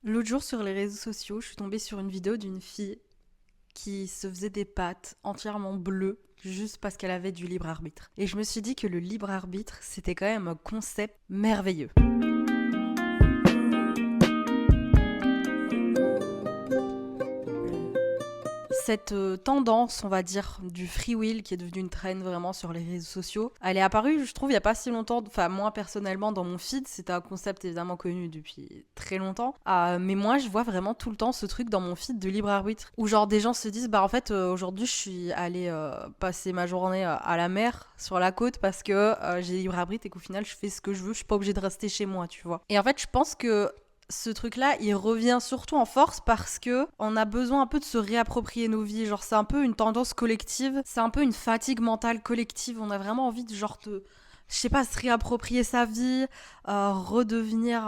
L'autre jour sur les réseaux sociaux, je suis tombée sur une vidéo d'une fille qui se faisait des pâtes entièrement bleues juste parce qu'elle avait du libre arbitre. Et je me suis dit que le libre arbitre, c'était quand même un concept merveilleux. Cette tendance, on va dire, du free will qui est devenue une trend vraiment sur les réseaux sociaux, elle est apparue, je trouve, il n'y a pas si longtemps, enfin moi personnellement dans mon feed, c'était un concept évidemment connu depuis très longtemps, mais moi je vois vraiment tout le temps ce truc dans mon feed de libre arbitre, où genre des gens se disent, bah en fait aujourd'hui je suis allée passer ma journée à la mer, sur la côte, parce que j'ai libre arbitre et qu'au final je fais ce que je veux, je suis pas obligée de rester chez moi, tu vois. Et en fait je pense que ce truc-là, il revient surtout en force parce que on a besoin un peu de se réapproprier nos vies. Genre, c'est un peu une tendance collective, c'est un peu une fatigue mentale collective. On a vraiment envie de genre je sais pas, se réapproprier sa vie, redevenir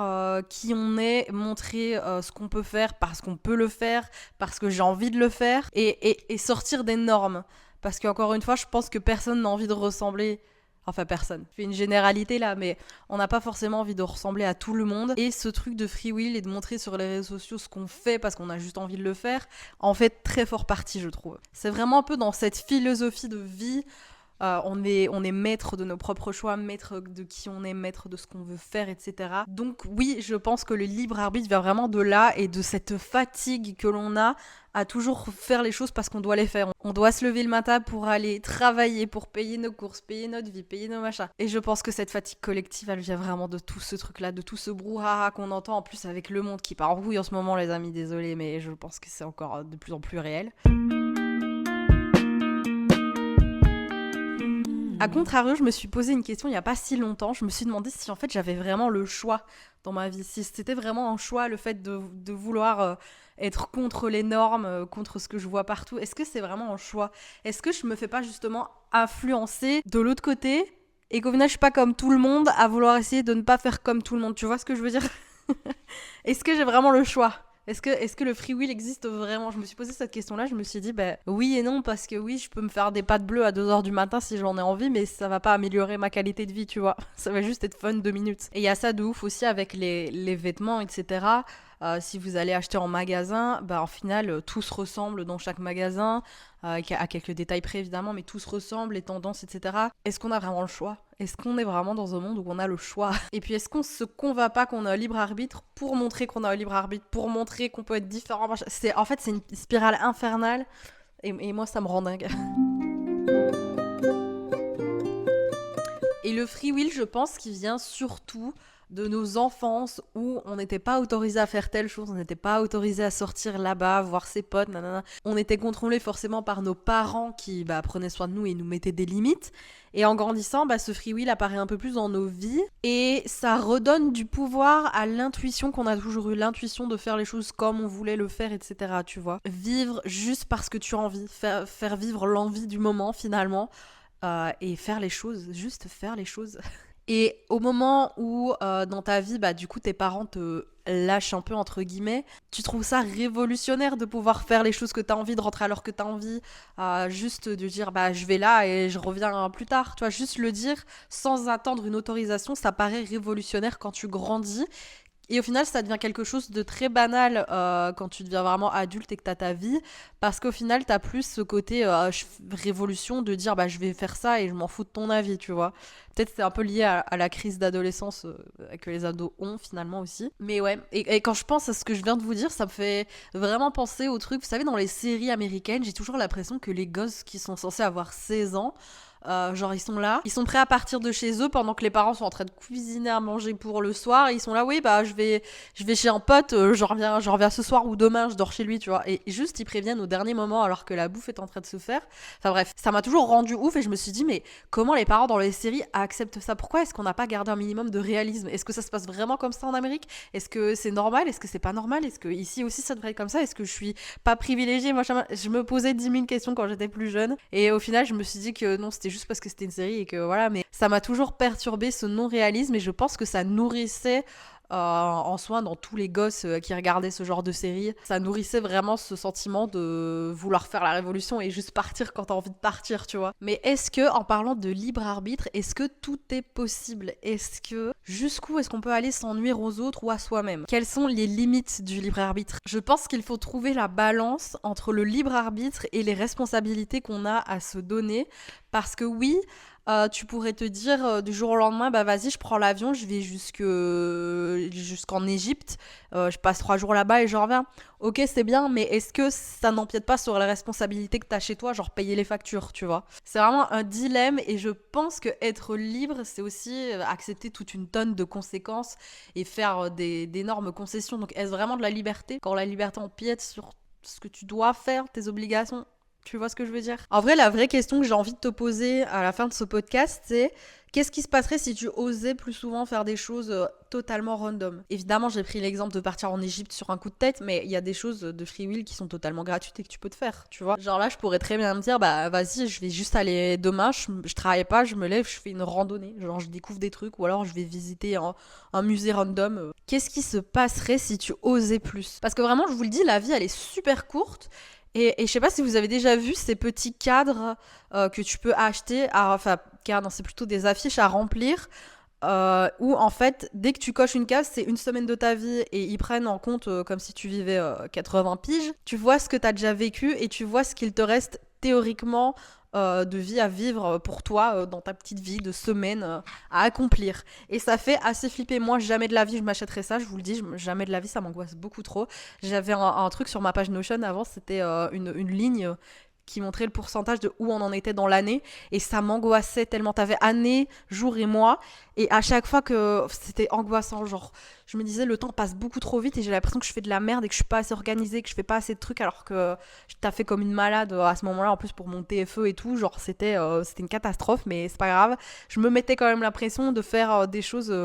qui on est, montrer ce qu'on peut faire parce qu'on peut le faire, parce que j'ai envie de le faire, et sortir des normes. Parce qu'encore une fois, je pense que personne n'a envie de ressembler. Enfin, personne. Je fais une généralité là, mais on n'a pas forcément envie de ressembler à tout le monde. Et ce truc de free will et de montrer sur les réseaux sociaux ce qu'on fait parce qu'on a juste envie de le faire, en fait très fort partie, je trouve. C'est vraiment un peu dans cette philosophie de vie. On est maître de nos propres choix, maître de qui on est, maître de ce qu'on veut faire, etc. Donc oui, je pense que le libre arbitre vient vraiment de là et de cette fatigue que l'on a à toujours faire les choses parce qu'on doit les faire. On doit se lever le matin pour aller travailler, pour payer nos courses, payer notre vie, payer nos machins. Et je pense que cette fatigue collective, elle vient vraiment de tout ce truc-là, de tout ce brouhaha qu'on entend en plus avec le monde qui part en couille en ce moment, les amis, désolé, mais je pense que c'est encore de plus en plus réel. A contrario, je me suis posé une question il n'y a pas si longtemps. Je me suis demandé si en fait j'avais vraiment le choix dans ma vie. Si c'était vraiment un choix le fait de vouloir être contre les normes, contre ce que je vois partout. Est-ce que c'est vraiment un choix? Est-ce que je me fais pas justement influencer de l'autre côté et qu'au final je suis pas comme tout le monde à vouloir essayer de ne pas faire comme tout le monde? Tu vois ce que je veux dire? Est-ce que j'ai vraiment le choix? Est-ce que le free will existe vraiment? Je me suis posé cette question-là, je me suis dit, bah oui et non, parce que oui, je peux me faire des pâtes bleues à 2 heures du matin si j'en ai envie, mais ça va pas améliorer ma qualité de vie, tu vois. Ça va juste être fun 2 minutes. Et il y a ça de ouf aussi avec les vêtements, etc. Si vous allez acheter en magasin, bah en final, tout se ressemble dans chaque magasin, à quelques détails près évidemment, mais tout se ressemble, les tendances, etc. Est-ce qu'on a vraiment le choix? Est-ce qu'on est vraiment dans un monde où on a le choix? Et puis est-ce qu'on se convainc pas qu'on a un libre arbitre pour montrer qu'on a un libre arbitre, pour montrer qu'on peut être différent? En fait, c'est une spirale infernale et moi ça me rend dingue. Et le free will, je pense qu'il vient surtout de nos enfances où on n'était pas autorisé à faire telle chose, on n'était pas autorisé à sortir là-bas, voir ses potes, nanana. On était contrôlé forcément par nos parents qui prenaient soin de nous et nous mettaient des limites. Et en grandissant, ce free will apparaît un peu plus dans nos vies et ça redonne du pouvoir à l'intuition qu'on a toujours eu, l'intuition de faire les choses comme on voulait le faire, etc. Tu vois, vivre juste parce que tu as envie, faire vivre l'envie du moment finalement. Et faire les choses, juste faire les choses. Et au moment où dans ta vie, du coup, tes parents te lâchent un peu, entre guillemets, tu trouves ça révolutionnaire de pouvoir faire les choses que tu as envie, de rentrer à l'heure que tu as envie, juste de dire, je vais là et je reviens plus tard. Tu vois, juste le dire sans attendre une autorisation, ça paraît révolutionnaire quand tu grandis. Et au final, ça devient quelque chose de très banal quand tu deviens vraiment adulte et que tu as ta vie. Parce qu'au final, tu as plus ce côté révolution de dire je vais faire ça et je m'en fous de ton avis, tu vois. Peut-être que c'est un peu lié à la crise d'adolescence que les ados ont finalement aussi. Mais ouais, et quand je pense à ce que je viens de vous dire, ça me fait vraiment penser au truc. Vous savez, dans les séries américaines, j'ai toujours l'impression que les gosses qui sont censés avoir 16 ans, genre ils sont là, ils sont prêts à partir de chez eux pendant que les parents sont en train de cuisiner à manger pour le soir. Et ils sont là, oui, je vais chez un pote, je reviens ce soir ou demain, je dors chez lui, tu vois. Et juste ils préviennent au dernier moment alors que la bouffe est en train de se faire. Enfin bref, ça m'a toujours rendu ouf et je me suis dit, mais comment les parents dans les séries acceptent ça? Pourquoi est-ce qu'on n'a pas gardé un minimum de réalisme? Est-ce que ça se passe vraiment comme ça en Amérique? Est-ce que c'est normal? Est-ce que c'est pas normal? Est-ce que ici aussi ça devrait être comme ça? Est-ce que je suis pas privilégiée? Moi, je me posais 10 000 questions quand j'étais plus jeune. Et au final, je me suis dit que non, c'était juste parce que c'était une série et que voilà. Mais ça m'a toujours perturbé ce non-réalisme et je pense que ça nourrissait en soi, dans tous les gosses qui regardaient ce genre de série, ça nourrissait vraiment ce sentiment de vouloir faire la révolution et juste partir quand t'as envie de partir, tu vois. Mais est-ce que, en parlant de libre arbitre, est-ce que tout est possible? Est-ce que, jusqu'où est-ce qu'on peut aller sans nuire aux autres ou à soi-même? Quelles sont les limites du libre arbitre? Je pense qu'il faut trouver la balance entre le libre arbitre et les responsabilités qu'on a à se donner, parce que oui, tu pourrais te dire du jour au lendemain, bah vas-y, je prends l'avion, je vais jusqu'en Égypte, je passe 3 jours là-bas et je reviens. Ok, c'est bien, mais est-ce que ça n'empiète pas sur les responsabilités que t'as chez toi, genre payer les factures, tu vois? C'est vraiment un dilemme et je pense que être libre, c'est aussi accepter toute une tonne de conséquences et faire d'énormes concessions. Donc est-ce vraiment de la liberté quand la liberté empiète sur ce que tu dois faire, tes obligations? Tu vois ce que je veux dire? En vrai, la vraie question que j'ai envie de te poser à la fin de ce podcast, c'est qu'est-ce qui se passerait si tu osais plus souvent faire des choses totalement random? Évidemment, j'ai pris l'exemple de partir en Égypte sur un coup de tête, mais il y a des choses de free will qui sont totalement gratuites et que tu peux te faire, tu vois? Genre là, je pourrais très bien me dire, bah vas-y, je vais juste aller demain, je travaille pas, je me lève, je fais une randonnée, genre je découvre des trucs, ou alors je vais visiter un musée random. Qu'est-ce qui se passerait si tu osais plus? Parce que vraiment, je vous le dis, la vie, elle est super courte. Et je sais pas si vous avez déjà vu ces petits cadres que tu peux acheter, enfin cadres, non, c'est plutôt des affiches à remplir, où en fait, dès que tu coches une case, c'est une semaine de ta vie et ils prennent en compte comme si tu vivais 80 piges. Tu vois ce que tu as déjà vécu et tu vois ce qu'il te reste théoriquement de vie à vivre pour toi dans ta petite vie de semaine à accomplir. Et ça fait assez flipper. Moi, jamais de la vie je m'achèterais ça, je vous le dis, jamais de la vie, ça m'angoisse beaucoup trop. J'avais un truc sur ma page Notion avant, c'était une ligne qui montrait le pourcentage de où on en était dans l'année et ça m'angoissait tellement. T'avais année, jour et mois et à chaque fois que c'était angoissant, genre je me disais le temps passe beaucoup trop vite et j'ai l'impression que je fais de la merde et que je suis pas assez organisée, que je fais pas assez de trucs alors que je taffais comme une malade à ce moment-là en plus pour mon TFE et tout, genre c'était une catastrophe mais c'est pas grave. Je me mettais quand même la pression de faire des choses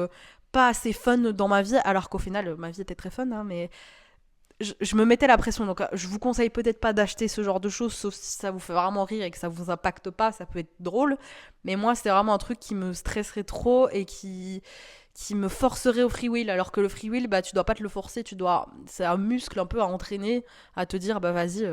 pas assez fun dans ma vie alors qu'au final ma vie était très fun hein, mais je me mettais la pression. Donc, je vous conseille peut-être pas d'acheter ce genre de choses, sauf si ça vous fait vraiment rire et que ça vous impacte pas, ça peut être drôle. Mais moi, c'est vraiment un truc qui me stresserait trop et qui me forcerait au free will. Alors que le free will, bah, tu dois pas te le forcer, c'est un muscle un peu à entraîner, à te dire, bah vas-y,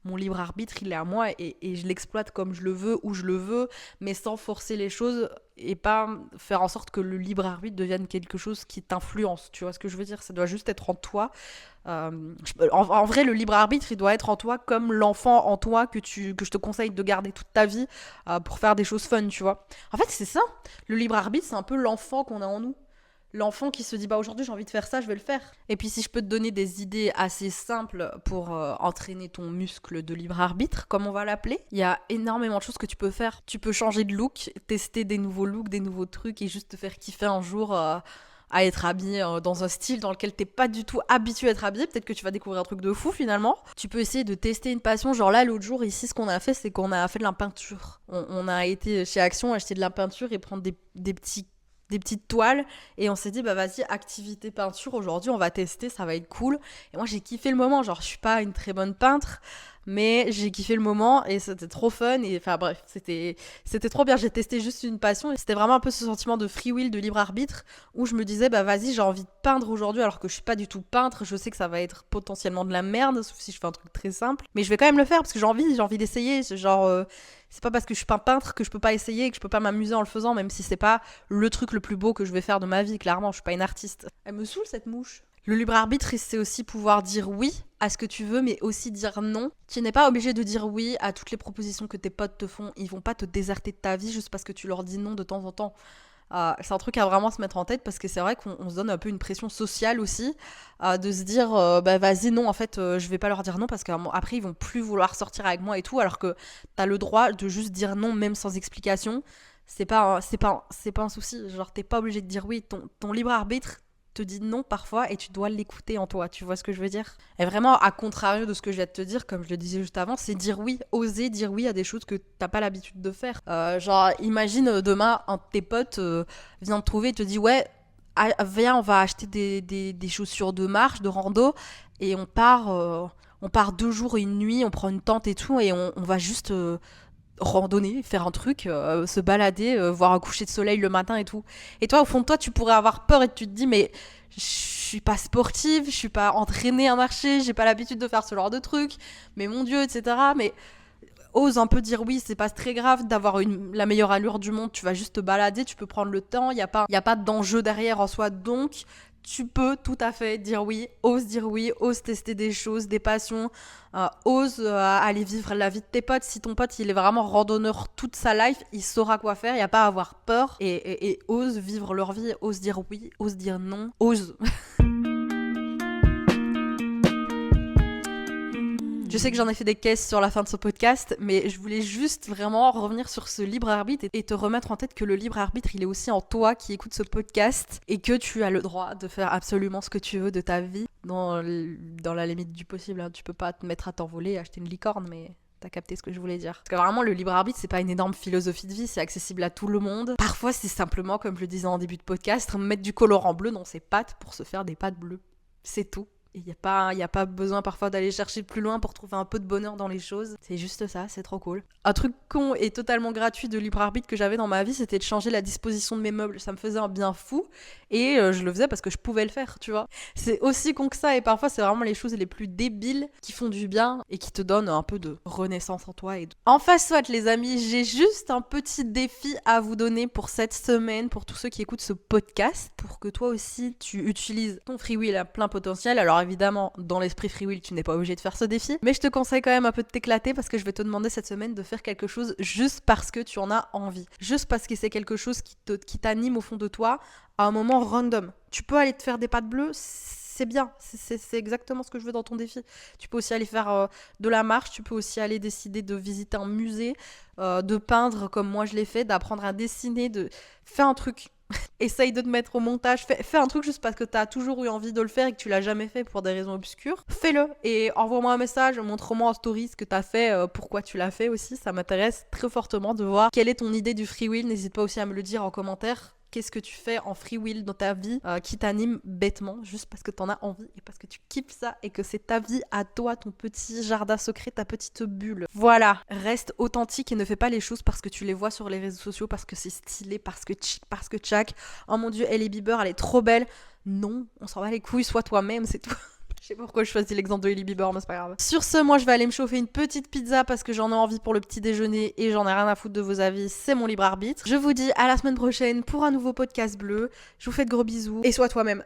mon libre arbitre, il est à moi et je l'exploite comme je le veux, où je le veux, mais sans forcer les choses et pas faire en sorte que le libre arbitre devienne quelque chose qui t'influence. Tu vois ce que je veux dire? Ça doit juste être en toi. En vrai, le libre arbitre, il doit être en toi comme l'enfant en toi que je te conseille de garder toute ta vie pour faire des choses fun, tu vois. En fait, c'est ça. Le libre arbitre, c'est un peu l'enfant qu'on a en nous. L'enfant qui se dit bah aujourd'hui j'ai envie de faire ça, je vais le faire. Et puis si je peux te donner des idées assez simples pour entraîner ton muscle de libre arbitre, comme on va l'appeler, il y a énormément de choses que tu peux faire. Tu peux changer de look, tester des nouveaux looks, des nouveaux trucs et juste te faire kiffer un jour à être habillé dans un style dans lequel t'es pas du tout habitué à être habillé. Peut-être que tu vas découvrir un truc de fou finalement. Tu peux essayer de tester une passion. Genre là, l'autre jour, ici, ce qu'on a fait, c'est qu'on a fait de la peinture. On a été chez Action acheter de la peinture et prendre des petites toiles et on s'est dit bah vas-y activité peinture aujourd'hui on va tester ça va être cool et moi j'ai kiffé le moment genre je suis pas une très bonne peintre mais j'ai kiffé le moment et c'était trop fun et enfin bref c'était trop bien j'ai testé juste une passion et c'était vraiment un peu ce sentiment de free will de libre arbitre où je me disais bah vas-y j'ai envie de peindre aujourd'hui alors que je suis pas du tout peintre je sais que ça va être potentiellement de la merde sauf si je fais un truc très simple mais je vais quand même le faire parce que j'ai envie d'essayer genre c'est pas parce que je suis pas peintre que je peux pas essayer et que je peux pas m'amuser en le faisant, même si c'est pas le truc le plus beau que je vais faire de ma vie, clairement, je suis pas une artiste. Elle me saoule cette mouche. Le libre arbitre, c'est aussi pouvoir dire oui à ce que tu veux, mais aussi dire non. Tu n'es pas obligé de dire oui à toutes les propositions que tes potes te font. Ils vont pas te déserter de ta vie juste parce que tu leur dis non de temps en temps. C'est un truc à vraiment se mettre en tête parce que c'est vrai qu'on se donne un peu une pression sociale aussi de se dire bah vas-y non en fait je vais pas leur dire non parce qu'après ils vont plus vouloir sortir avec moi et tout alors que t'as le droit de juste dire non même sans explication c'est pas un souci genre t'es pas obligé de dire oui ton libre arbitre te dit non parfois et tu dois l'écouter en toi, tu vois ce que je veux dire? Et vraiment, à contrario de ce que je viens de te dire, comme je le disais juste avant, c'est dire oui, oser dire oui à des choses que t'as pas l'habitude de faire. Genre, imagine demain, un de tes potes vient te trouver et te dit ouais, viens, on va acheter des chaussures de marche, de rando, et on part 2 jours et une nuit, on prend une tente et tout, et on va juste randonner, faire un truc, se balader, voir un coucher de soleil le matin et tout. Et toi, au fond de toi, tu pourrais avoir peur et tu te dis, mais je suis pas sportive, je suis pas entraînée à marcher, j'ai pas l'habitude de faire ce genre de trucs, mais mon Dieu, etc. Mais ose un peu dire oui, c'est pas très grave d'avoir la meilleure allure du monde, tu vas juste te balader, tu peux prendre le temps, y a pas d'enjeu derrière en soi, donc tu peux tout à fait dire oui, ose tester des choses, des passions, ose aller vivre la vie de tes potes. Si ton pote il est vraiment randonneur toute sa life, il saura quoi faire, il n'y a pas à avoir peur et ose vivre leur vie, ose dire oui, ose dire non, ose. Je sais que j'en ai fait des caisses sur la fin de ce podcast, mais je voulais juste vraiment revenir sur ce libre arbitre et te remettre en tête que le libre arbitre, il est aussi en toi qui écoute ce podcast et que tu as le droit de faire absolument ce que tu veux de ta vie dans la limite du possible. Hein. Tu peux pas te mettre à t'envoler et acheter une licorne, mais t'as capté ce que je voulais dire. Parce que vraiment, le libre arbitre, c'est pas une énorme philosophie de vie, c'est accessible à tout le monde. Parfois, c'est simplement, comme je le disais en début de podcast, mettre du colorant bleu dans ses pattes pour se faire des pattes bleues. C'est tout. Il n'y a pas besoin parfois d'aller chercher plus loin pour trouver un peu de bonheur dans les choses. C'est juste ça, c'est trop cool. Un truc con et totalement gratuit de libre arbitre que j'avais dans ma vie, c'était de changer la disposition de mes meubles. Ça me faisait un bien fou et je le faisais parce que je pouvais le faire, tu vois. C'est aussi con que ça et parfois c'est vraiment les choses les plus débiles qui font du bien et qui te donnent un peu de renaissance en toi. Enfin soit les amis, j'ai juste un petit défi à vous donner pour cette semaine, pour tous ceux qui écoutent ce podcast, pour que toi aussi tu utilises ton free will à plein potentiel. Alors évidemment, dans l'esprit free will, tu n'es pas obligé de faire ce défi, mais je te conseille quand même un peu de t'éclater parce que je vais te demander cette semaine de faire quelque chose juste parce que tu en as envie. Juste parce que c'est quelque chose qui t'anime au fond de toi à un moment random. Tu peux aller te faire des pâtes bleues, c'est bien, c'est exactement ce que je veux dans ton défi. Tu peux aussi aller faire de la marche, tu peux aussi aller décider de visiter un musée, de peindre comme moi je l'ai fait, d'apprendre à dessiner, de faire un truc. Essaye de te mettre au montage, fais un truc juste parce que t'as toujours eu envie de le faire et que tu l'as jamais fait pour des raisons obscures. Fais-le et envoie-moi un message, montre-moi en story ce que t'as fait, pourquoi tu l'as fait aussi. Ça m'intéresse très fortement de voir quelle est ton idée du free will. N'hésite pas aussi à me le dire en commentaire. Qu'est-ce que tu fais en free will dans ta vie qui t'anime bêtement, juste parce que t'en as envie et parce que tu kiffes ça et que c'est ta vie à toi, ton petit jardin secret, ta petite bulle. Voilà, reste authentique et ne fais pas les choses parce que tu les vois sur les réseaux sociaux, parce que c'est stylé, parce que tchac. Oh mon dieu, Hailey Bieber, elle est trop belle. Non, on s'en bat les couilles, sois toi-même, c'est tout. Je sais pas pourquoi je choisis l'exemple de Hailey Bieber, mais c'est pas grave. Sur ce, moi je vais aller me chauffer une petite pizza parce que j'en ai envie pour le petit déjeuner et j'en ai rien à foutre de vos avis, c'est mon libre arbitre. Je vous dis à la semaine prochaine pour un nouveau podcast bleu. Je vous fais de gros bisous et sois toi-même.